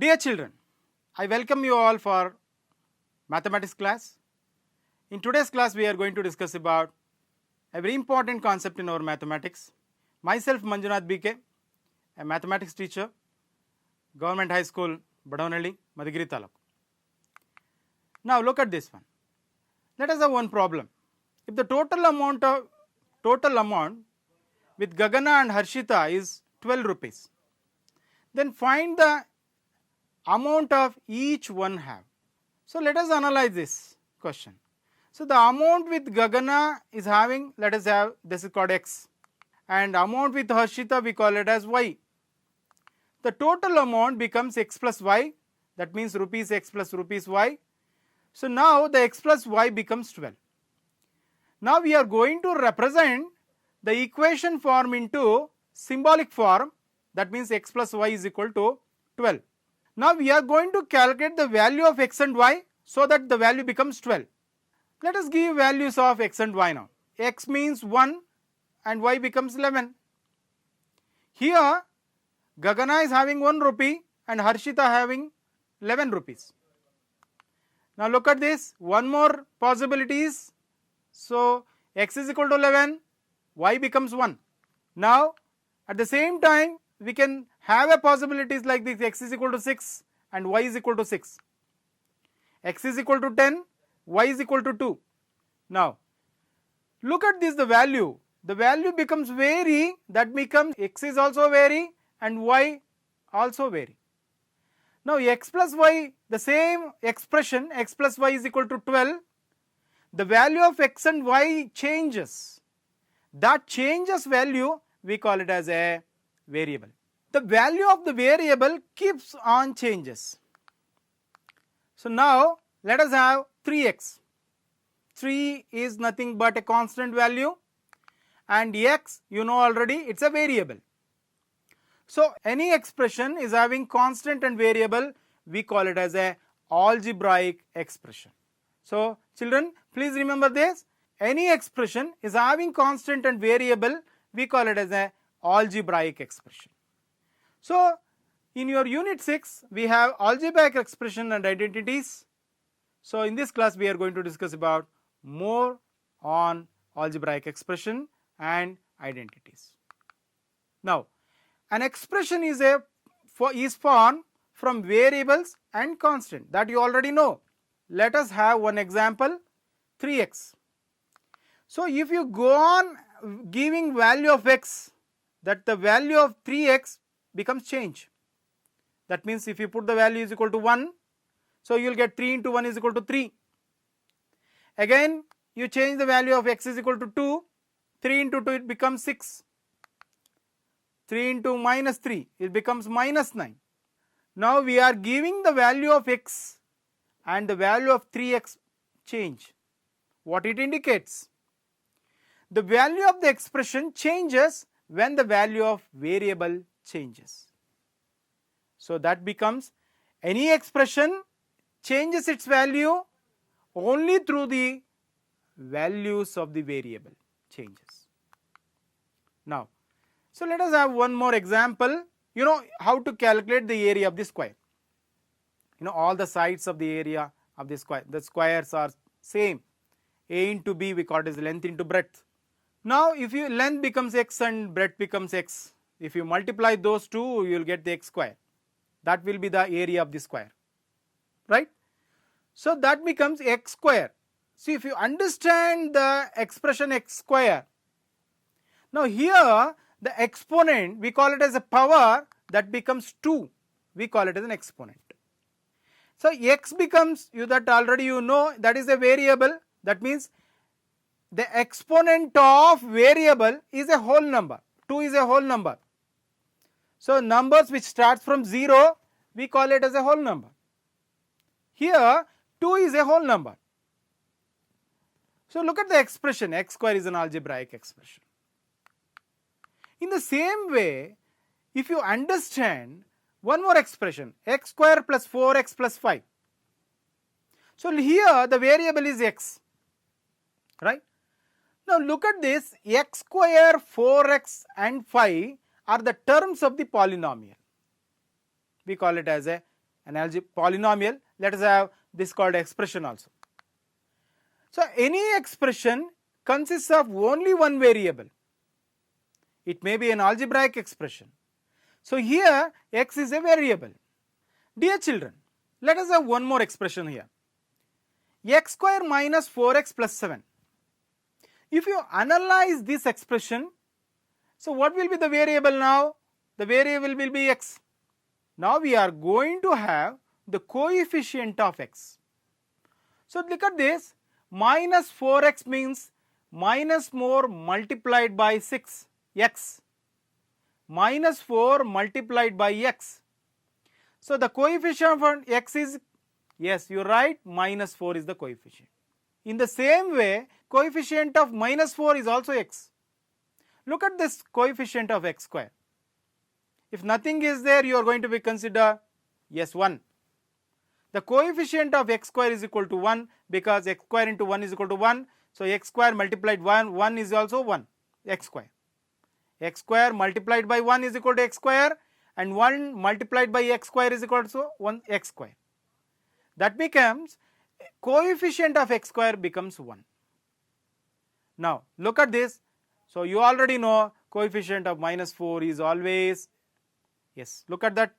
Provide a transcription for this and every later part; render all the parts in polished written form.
Dear children, I welcome you all for mathematics class. In today's class we are going to discuss about a very important concept in our mathematics. Myself Manjunath BK, a mathematics teacher, Government High School, Badavnalli, Madhugiri Taluk. Now look at this one. Let us have one problem. If the total amount with Gagana and Harshita is 12 rupees, then find the amount of each one have. So let us analyze this question. So the amount with Gagana is having, let us have, this is called X, and amount with Harshita we call it as Y. The total amount becomes X plus Y, that means rupees X plus rupees Y. So now the X plus Y becomes 12. Now we are going to represent the equation form into symbolic form, that means X plus Y is equal to 12. Now we are going to calculate the value of X and Y so that the value becomes 12. Let us give values of X and Y now. X means 1 and Y becomes 11. Here Gagana is having 1 rupee and Harshita having 11 rupees. Now look at this, one more possibility is, so X is equal to 11, Y becomes 1. Now at the same time we can have a possibilities like this, X is equal to 6 and Y is equal to 6. X is equal to 10, Y is equal to 2. Now look at this, the value becomes vary, that becomes X is also vary and Y also vary. Now X plus Y, the same expression, X plus Y is equal to 12, the value of X and Y changes. That changes value we call it as a variable. The value of the variable keeps on changes. So now let us have 3x. 3 is nothing but a constant value and x you know already, it's a variable. So any expression is having constant and variable, we call it as a algebraic expression. So children, please remember this, any expression is having constant and variable, we call it as a algebraic expression. So in your unit 6 we have algebraic expression and identities. So in this class we are going to discuss about more on algebraic expression and identities. Now an expression is formed from variables and constant, that you already know. Let us have one example, 3x. So if you go on giving value of x, that the value of 3x becomes change. That means if you put the value is equal to 1, so you will get 3 into 1 is equal to 3. Again you change the value of x is equal to 2, 3 into 2 it becomes 6. 3 into minus 3 it becomes minus 9. Now we are giving the value of x and the value of 3x change. What it indicates? The value of the expression changes when the value of variable changes. So that becomes any expression changes its value only through the values of the variable changes. Now so let us have one more example. You know how to calculate the area of the square. You know all the sides of the area of the square. The squares are same. A into B we call it as length into breadth. Now if your length becomes x and breadth becomes x, if you multiply those two you will get the x square. That will be the area of the square, right? So that becomes x square. See, if you understand the expression x square, now here the exponent we call it as a power, that becomes 2, we call it as an exponent. So x becomes, that already you know, that is a variable, that means the exponent of variable is a whole number, 2 is a whole number. So numbers which starts from 0 we call it as a whole number. Here 2 is a whole number. So look at the expression, x square is an algebraic expression. In the same way, if you understand one more expression, x square plus 4x plus 5. So here the variable is x, right? Now look at this, x square, 4x and 5 are the terms of the polynomial. We call it as a an polynomial, let us have this called expression also. So any expression consists of only one variable. It may be an algebraic expression. So here x is a variable. Dear children, let us have one more expression here. X square minus 4x plus 7. If you analyze this expression, so what will be the variable now? The variable will be x. Now we are going to have the coefficient of x. So look at this, minus 4x means minus 4 multiplied by 6, x. Minus 4 multiplied by x. So the coefficient of x is, yes, you are right, minus 4 is the coefficient. In the same way, coefficient of minus 4 is also x. Look at this coefficient of x square. If nothing is there, you are going to be consider, yes, 1. The coefficient of x square is equal to 1 because x square into 1 is equal to 1. So x square multiplied 1 is also 1, x square. X square multiplied by 1 is equal to x square, and 1 multiplied by x square is equal to 1 x square. That becomes, coefficient of x square becomes 1. Now look at this. So you already know coefficient of minus 4 is always, yes, look at that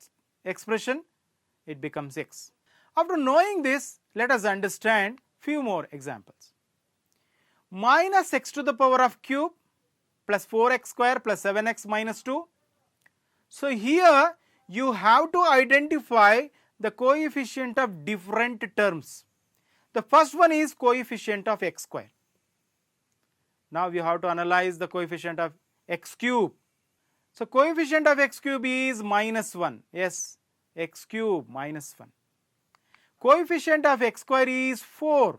expression, it becomes x. After knowing this, let us understand few more examples. Minus x to the power of cube plus 4x square plus 7x minus 2. So here you have to identify the coefficient of different terms. The first one is coefficient of x square. Now we have to analyze the coefficient of x cube. So coefficient of x cube is minus 1, yes, x cube minus 1. Coefficient of x square is 4.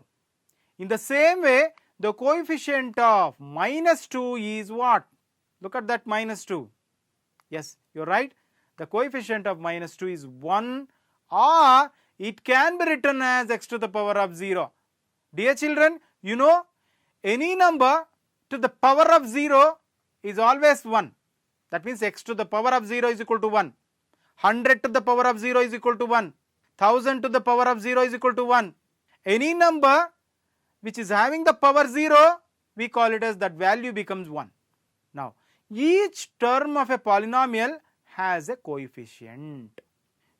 In the same way, the coefficient of minus 2 is what? Look at that minus 2. Yes, you are right. The coefficient of minus 2 is 1, or it can be written as x to the power of 0. Dear children, you know any number to the power of 0 is always 1. That means x to the power of 0 is equal to 1. 100 to the power of 0 is equal to 1. 1000 to the power of 0 is equal to 1. Any number which is having the power 0, we call it as that value becomes 1. Now, each term of a polynomial has a coefficient.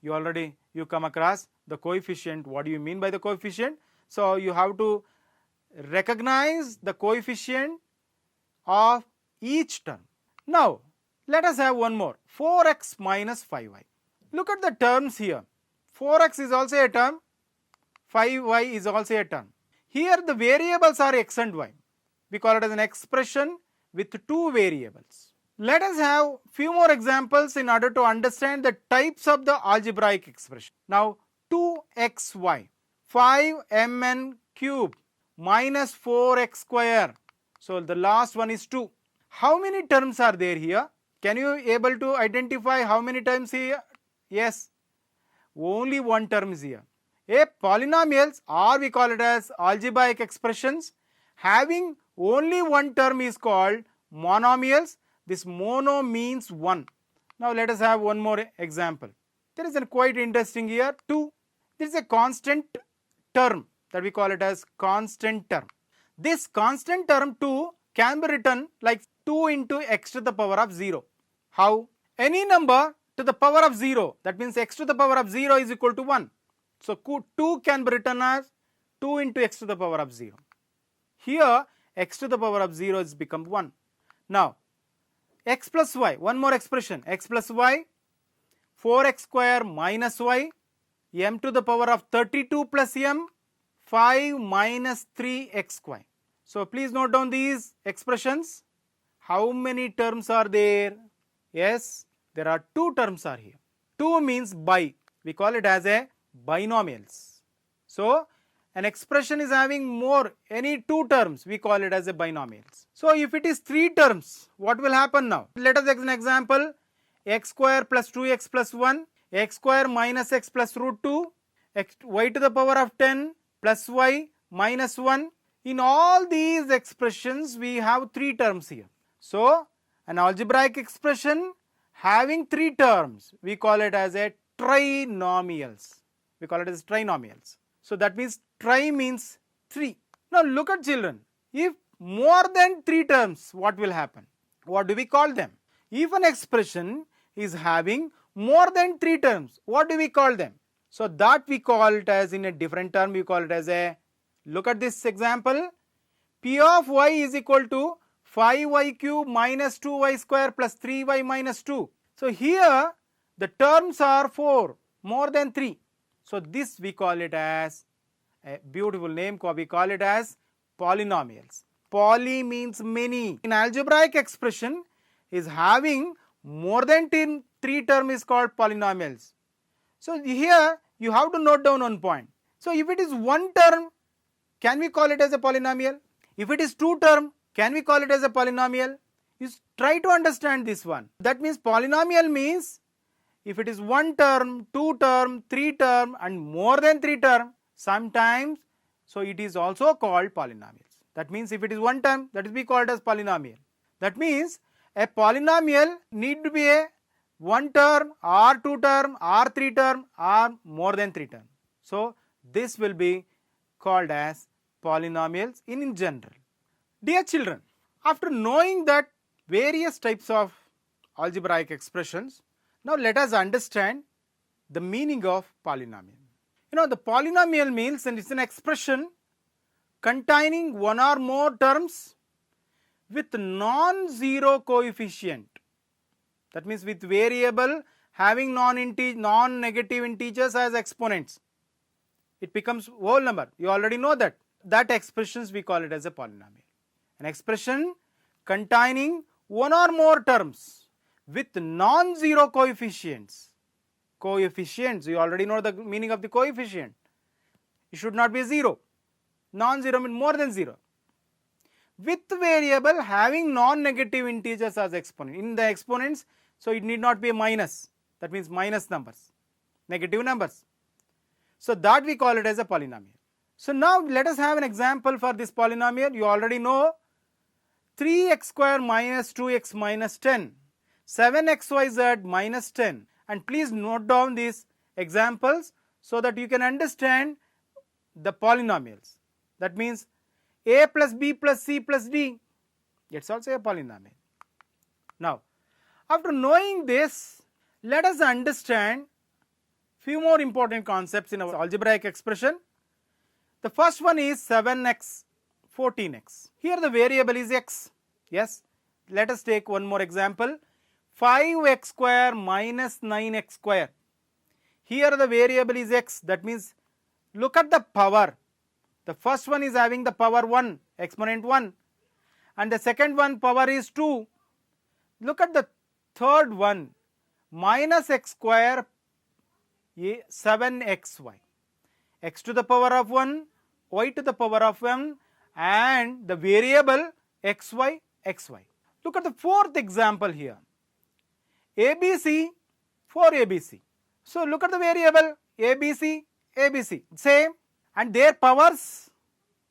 You come across the coefficient. What do you mean by the coefficient? So you have to recognize the coefficient of each term. Now let us have one more, 4x minus 5y. Look at the terms here. 4x is also a term, 5y is also a term. Here the variables are x and y. We call it as an expression with two variables. Let us have few more examples in order to understand the types of the algebraic expression. Now 2xy, 5mn cube minus 4x square. So the last one is 2. How many terms are there here? Can you able to identify how many terms here? Yes, only one term is here. A polynomials, or we call it as algebraic expressions, having only one term is called monomials. This mono means 1. Now let us have one more example. There is a quite interesting here, 2. There is a constant term that we call it as constant term. This constant term 2 can be written like 2 into x to the power of 0. How? Any number to the power of 0, that means x to the power of 0 is equal to 1. So 2 can be written as 2 into x to the power of 0. Here x to the power of 0 is become 1. Now x plus y, one more expression, x plus y, 4x square minus y, m to the power of 32 plus m, 5 minus 3xy. So please note down these expressions. How many terms are there? Yes, there are 2 terms are here. 2 means bi. We call it as a binomials. So an expression is having more, any 2 terms, we call it as a binomials. So if it is 3 terms, what will happen now? Let us take an example, x square plus 2x plus 1, x square minus x plus root 2, y to the power of 10 plus y minus 1. In all these expressions, we have 3 terms here. So an algebraic expression having 3 terms, we call it as a trinomials. We call it as trinomials. So that means tri means 3. Now look at children. If more than 3 terms, what will happen? What do we call them? If an expression is having more than 3 terms, what do we call them? So that we call it as, in a different term, we call it as a, look at this example, P of y is equal to 5y cube minus 2y square plus 3y minus 2. So here the terms are 4, more than 3. So this we call it as a beautiful name, we call it as polynomials. Poly means many. In algebraic expression is having more than 3 term is called polynomials. So here you have to note down one point. So if it is 1 term, can we call it as a polynomial? If it is 2 term, can we call it as a polynomial? You try to understand this one. That means polynomial means if it is 1 term, 2 term, 3 term and more than 3 term, sometimes, so it is also called polynomials. That means if it is 1 term, that is be called as polynomial. That means a polynomial need to be a 1 term or 2 term or 3 term or more than 3 term. So this will be called as polynomials in general. Dear children, after knowing that various types of algebraic expressions, now let us understand the meaning of polynomial. You know, the polynomial means, and it's an expression containing 1 or more terms with non-zero coefficient. That means with variable having non-negative integers as exponents. It becomes whole number. You already know that. That expressions we call it as a polynomial. An expression containing 1 or more terms with non-zero coefficients. Coefficients, you already know the meaning of the coefficient. It should not be 0. Non-zero means more than 0. With variable having non-negative integers as exponent. In the exponents, so it need not be a minus. That means minus numbers, negative numbers. So that we call it as a polynomial. So now let us have an example for this polynomial. You already know 3x square minus 2x minus 10, 7xyz minus 10. And please note down these examples so that you can understand the polynomials. That means a plus b plus c plus d, it's also a polynomial. Now, after knowing this, let us understand few more important concepts in our algebraic expression. The first one is 7x, 14x. Here the variable is x. Yes, let us take one more example. 5x square minus 9x square. Here the variable is x. That means look at the power. The first one is having the power 1, exponent 1, and the second one power is 2. Look at the third one, minus x square 7xy. X to the power of 1, y to the power of 1, and the variable xy, xy. Look at the fourth example here. ABC, 4ABC. So look at the variable ABC, ABC, same, and their powers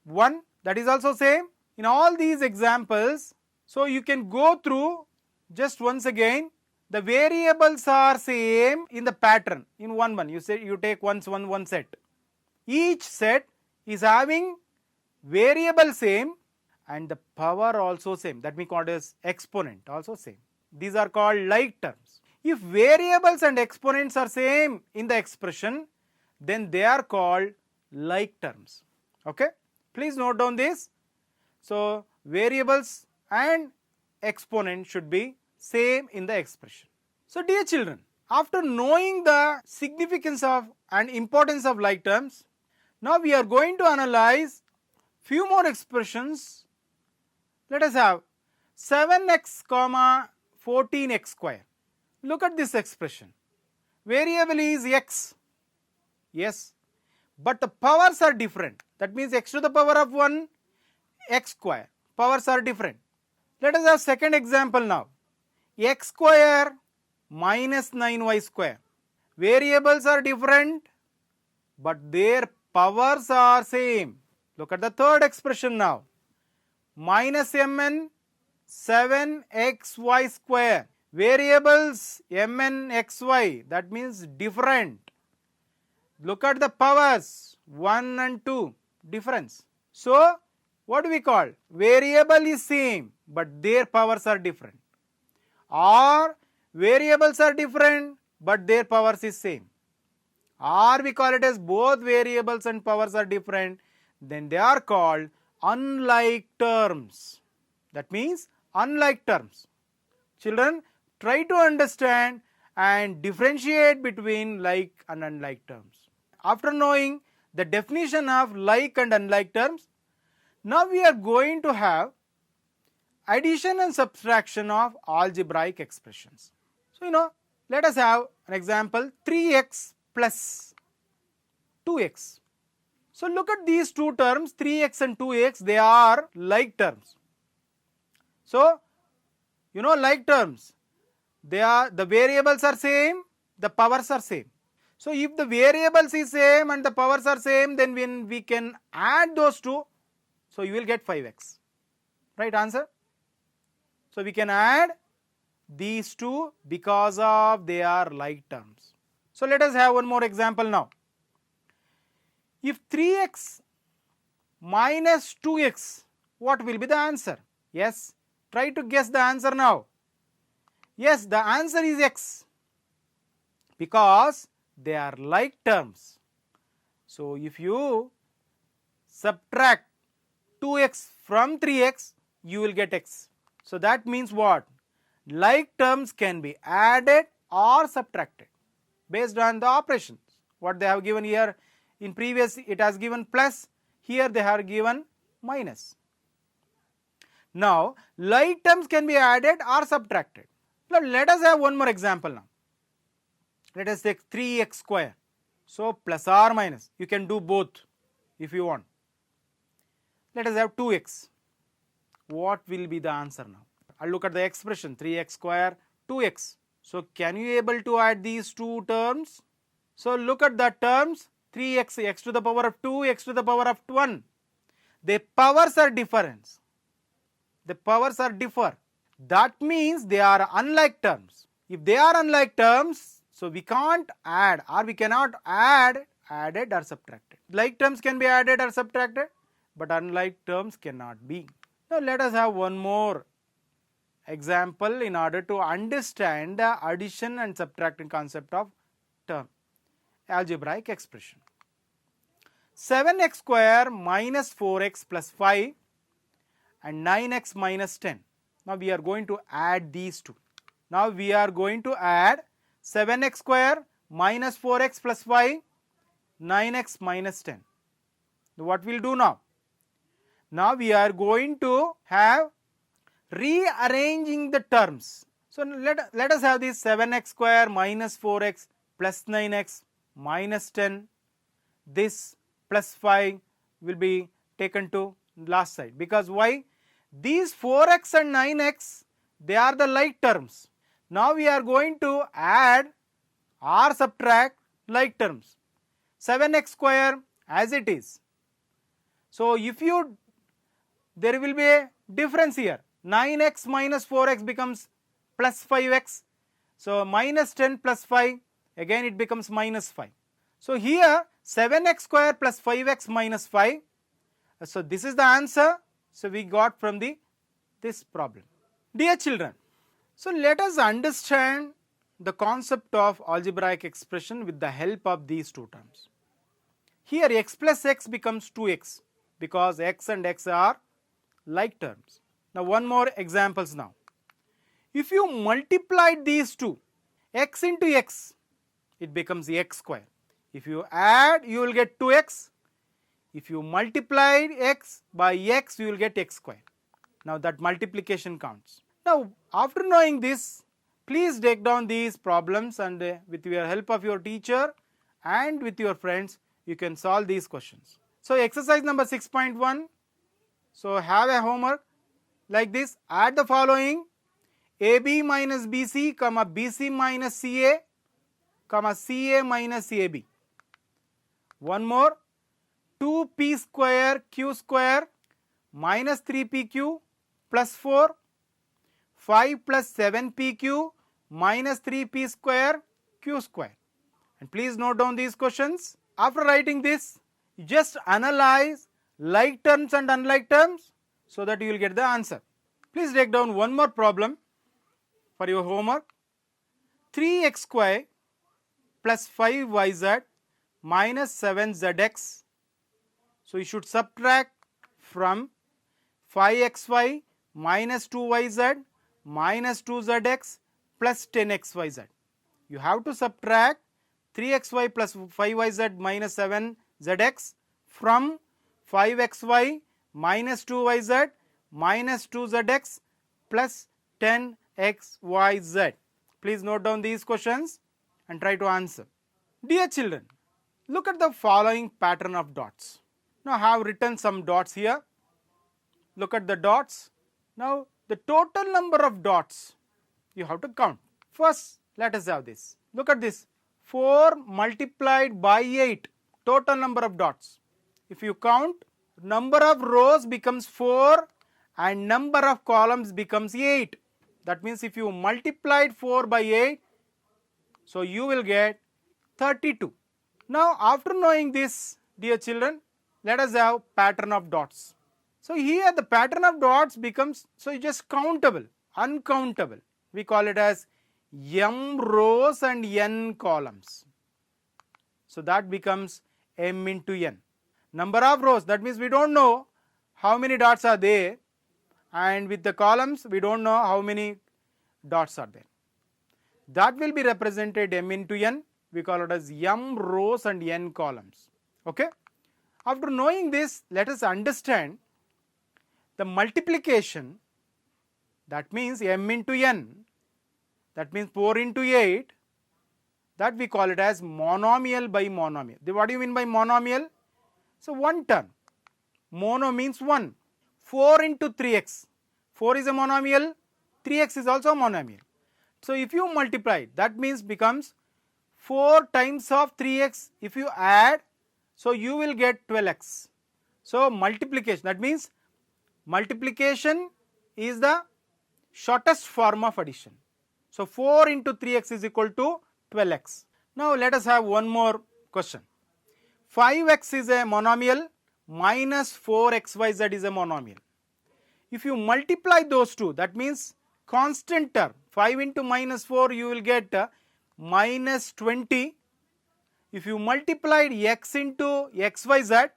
1, that is also same. In all these examples, so you can go through just once again. The variables are same in the pattern. In one, you say you take one set. Each set is having variable same and the power also same. That we call it as exponent also same. These are called like terms. If variables and exponents are same in the expression, then they are called like terms. Okay, please note down this. So variables and exponent should be same in the expression. So dear children, after knowing the significance of and importance of like terms, now we are going to analyze few more expressions. Let us have 7x comma 14x square. Look at this expression. Variable is x. Yes, but the powers are different. That means x to the power of 1, x square. Powers are different. Let us have second example now. X square minus 9y square. Variables are different, but their powers are same. Look at the third expression now. Minus mn 7xy square. variables mn xy, that means different. Look at the powers 1 and 2, difference. So what do we call? Variable is same but their powers are different, or variables are different but their powers is same, or we call it as both variables and powers are different, then they are called unlike terms. That means unlike terms. Children, try to understand and differentiate between like and unlike terms. After knowing the definition of like and unlike terms, now we are going to have addition and subtraction of algebraic expressions. So let us have an example, 3x plus 2x. So look at these two terms, 3x and 2x, they are like terms. So like terms, the variables are same, the powers are same. So if the variables is same and the powers are same, then when we can add those two, so you will get 5x. Right answer? So we can add these two because of they are like terms. So let us have one more example now. If 3x minus 2x, what will be the answer? Yes, try to guess the answer now. Yes, the answer is x because they are like terms. So if you subtract 2x from 3x, you will get x. So that means what? Like terms can be added or subtracted based on the operations. What they have given here, in previous it has given plus, here they have given minus. Now like terms can be added or subtracted. Now let us have one more example now. Let us take 3x square. So plus or minus, you can do both if you want. Let us have 2x. What will be the answer now? I'll look at the expression 3x square 2x. So can you able to add these two terms? So look at the terms 3x, x to the power of 2, x to the power of 1. The powers are different. The powers are differ. That means they are unlike terms. If they are unlike terms, so we can't add or we cannot add added or subtracted. Like terms can be added or subtracted, but unlike terms cannot be. Now let us have one more example in order to understand the addition and subtraction concept of term, algebraic expression. 7x square minus 4x plus 5 and 9x minus 10. Now we are going to add these two. Now we are going to add 7x square minus 4x plus 5, 9x minus 10. What we will do now? Now we are going to have rearranging the terms. So let us have this 7x square minus 4x plus 9x minus 10. This plus 5 will be taken to last side. Because why? These 4x and 9x, they are the like terms. Now we are going to add or subtract like terms. 7x square as it is. So if there will be a difference here. 9x minus 4x becomes plus 5x. So minus 10 plus 5, again it becomes minus 5. So here 7x square plus 5x minus 5. So this is the answer. So we got from this problem. Dear children, so let us understand the concept of algebraic expression with the help of these two terms. Here x plus x becomes 2x because x and x are like terms. Now one more examples now. If you multiply these two, x into x, it becomes x square. If you add, you will get 2x. If you multiply x by x, you will get x square. Now that multiplication counts. Now after knowing this, please take down these problems and with your help of your teacher and with your friends, you can solve these questions. So exercise number 6.1. So have a homework like this. Add the following: AB minus BC, comma BC minus CA, comma CA minus AB. One more, 2p square q square minus 3pq plus 4, 5 plus 7pq minus 3p square q square. And please note down these questions. After writing this, you just analyze like terms and unlike terms so that you will get the answer. Please take down one more problem for your homework. 3x square plus 5yz minus 7zx. So you should subtract from 5xy minus 2yz minus 2zx plus 10xyz. You have to subtract 3xy plus 5yz minus 7zx from 5xy minus 2yz minus 2zx plus 10xyz. Please note down these questions and try to answer. Dear children, look at the following pattern of dots. Now I have written some dots here. Look at the dots. Now the total number of dots you have to count. First, let us have this. Look at this. 4 multiplied by 8. Total number of dots. If you count, number of rows becomes 4 and number of columns becomes 8. That means if you multiplied 4 by 8, so you will get 32. Now after knowing this, dear children, let us have pattern of dots. So here the pattern of dots becomes, so just countable, uncountable. We call it as m rows and n columns. So that becomes m into n. Number of rows, that means we don't know how many dots are there, and with the columns we don't know how many dots are there. That will be represented m into n. We call it as m rows and n columns. Okay. After knowing this, let us understand the multiplication. That means m into n. That means 4 into 8. That we call it as monomial by monomial. What do you mean by monomial? So one term. Mono means 1. 4 into 3x. 4 is a monomial. 3x is also a monomial. So if you multiply, that means becomes 4 times of 3x. If you add, so you will get 12x. So multiplication, that means multiplication is the shortest form of addition. So 4 into 3x is equal to 12x. Now let us have one more question. 5x is a monomial minus 4xyz is a monomial. If you multiply those two, that means constant term, 5 into minus 4 you will get minus 20. If you multiplied x into xyz,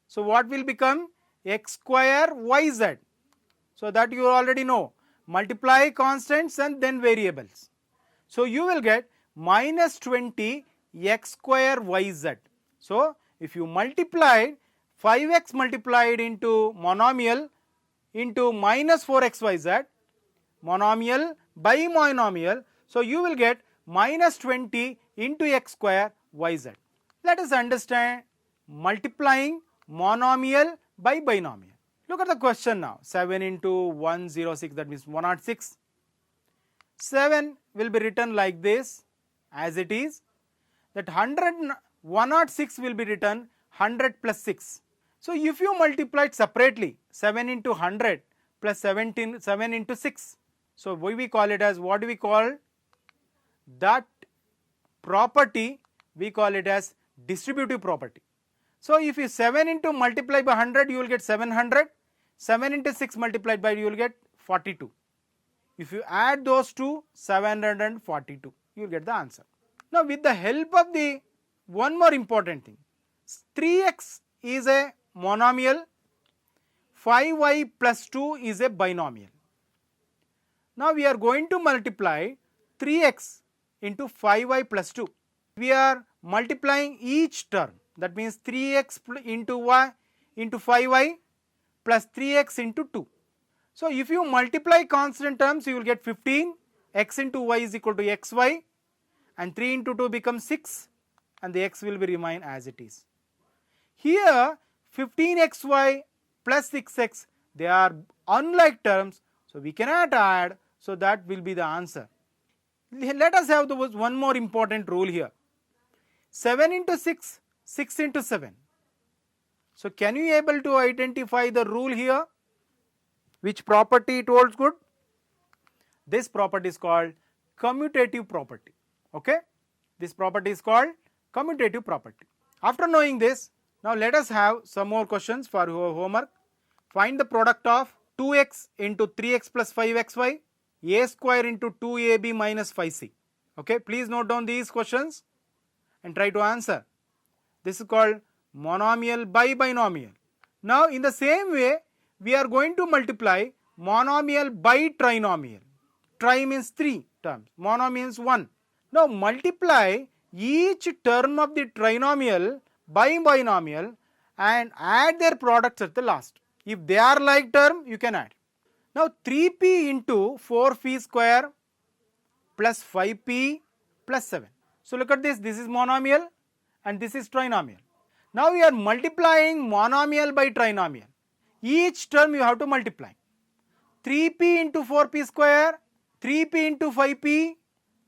so what will become x square yz. So that you already know. Multiply constants and then variables. So you will get minus 20 x square yz. So if you multiply 5x multiplied into monomial into minus 4xyz, monomial by monomial, so you will get minus 20 into x square yz. Let us understand multiplying monomial by binomial. Look at the question now. 7 into 106, that means 106. 7 will be written like this as it is. That 106 will be written 100 plus 6. So if you multiply it separately, 7 into 100 plus 7 into 6. So we call it as, what do we call that property? We call it as distributive property. So if you 7 into multiply by 100, you will get 700. 7 into 6 multiplied by, you will get 42. If you add those two, 742, you will get the answer. Now with the help of the one more important thing, 3x is a monomial, 5y plus 2 is a binomial. Now we are going to multiply 3x into 5y plus 2. We are multiplying each term, that means 3x into y into 5y plus 3x into 2. So if you multiply constant terms, you will get 15, x into y is equal to xy, and 3 into 2 becomes 6, and the x will be remain as it is. Here 15xy plus 6x, they are unlike terms, so we cannot add, so that will be the answer. Let us have one more important rule here. 7 into 6, 6 into 7. So can you able to identify the rule here? Which property it holds good? This property is called commutative property. Okay, this property is called commutative property. After knowing this, now let us have some more questions for your homework. Find the product of 2x into 3x plus 5xy, a square into 2ab minus 5c. Okay, please note down these questions and try to answer. This is called monomial by binomial. Now in the same way, we are going to multiply monomial by trinomial. Tri means 3 terms, mono means 1. Now multiply each term of the trinomial by binomial and add their products at the last. If they are like term, you can add. Now 3p into 4p square plus 5p plus 7. So look at this, this is monomial and this is trinomial. Now we are multiplying monomial by trinomial. Each term you have to multiply. 3p into 4p square, 3p into 5p,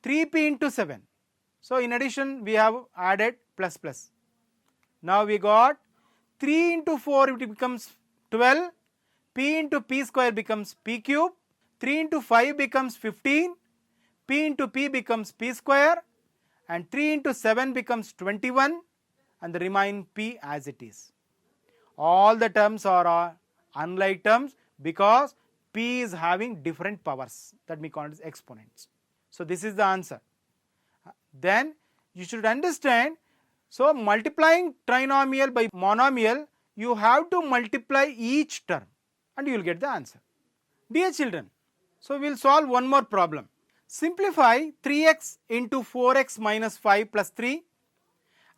3p into 7. So in addition we have added plus plus. Now we got 3 into 4, it becomes 12, p into p square becomes p cube, 3 into 5 becomes 15, p into p becomes p square, and 3 into 7 becomes 21, and the remaining p as it is. All the terms are unlike terms because p is having different powers, that we call it as exponents. So this is the answer. Then you should understand, so multiplying trinomial by monomial, you have to multiply each term and you will get the answer. Dear children, so we will solve one more problem. Simplify 3x into 4x minus 5 plus 3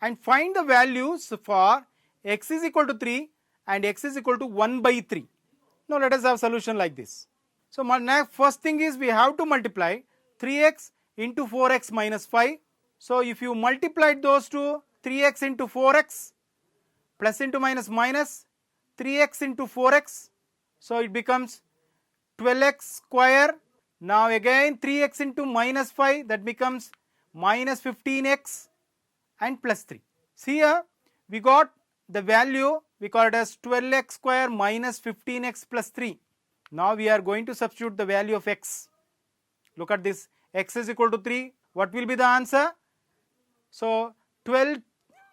and find the values for x is equal to 3 and x is equal to 1 by 3. Now let us have solution like this. So first thing is we have to multiply 3x into 4x minus 5. So if you multiply those two, 3x into 4x plus into minus minus 3x into 4x, so it becomes 12x square. Now again 3x into minus 5, that becomes minus 15x and plus 3. See here we got the value, we call it as 12x square minus 15x plus 3. Now we are going to substitute the value of x. Look at this, x is equal to 3. What will be the answer? So 12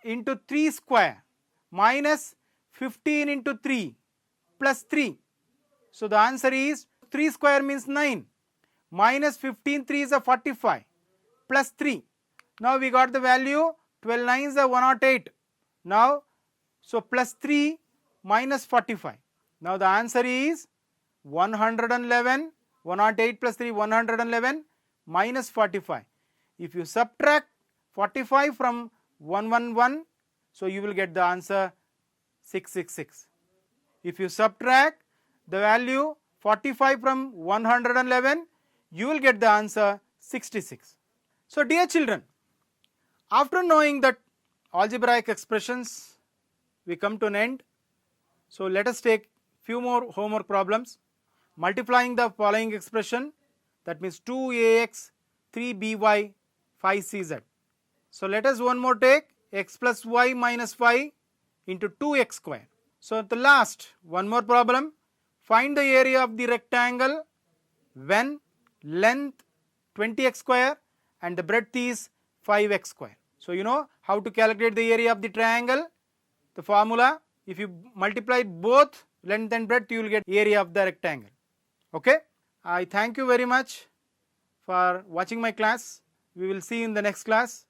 into 3 square minus 15 into 3 plus 3. So the answer is 3 square means 9 minus 15 3 is a 45 plus 3. Now we got the value 12 9s are 108. Now so plus 3 minus 45. Now the answer is 111. 108 plus 3 111 minus 45. If you subtract 45 from 111, so you will get the answer 666. If you subtract the value 45 from 111, you will get the answer 66. So dear children, after knowing that algebraic expressions, we come to an end. So let us take few more homework problems. Multiplying the following expression, that means 2ax 3by 5cz. So let us one more take x plus y minus 5 into 2x square. So at the last, one more problem. Find the area of the rectangle when length 20x square and the breadth is 5x square. So you know how to calculate the area of the triangle. The formula, if you multiply both length and breadth, you will get area of the rectangle. Okay. I thank you very much for watching my class. We will see you in the next class.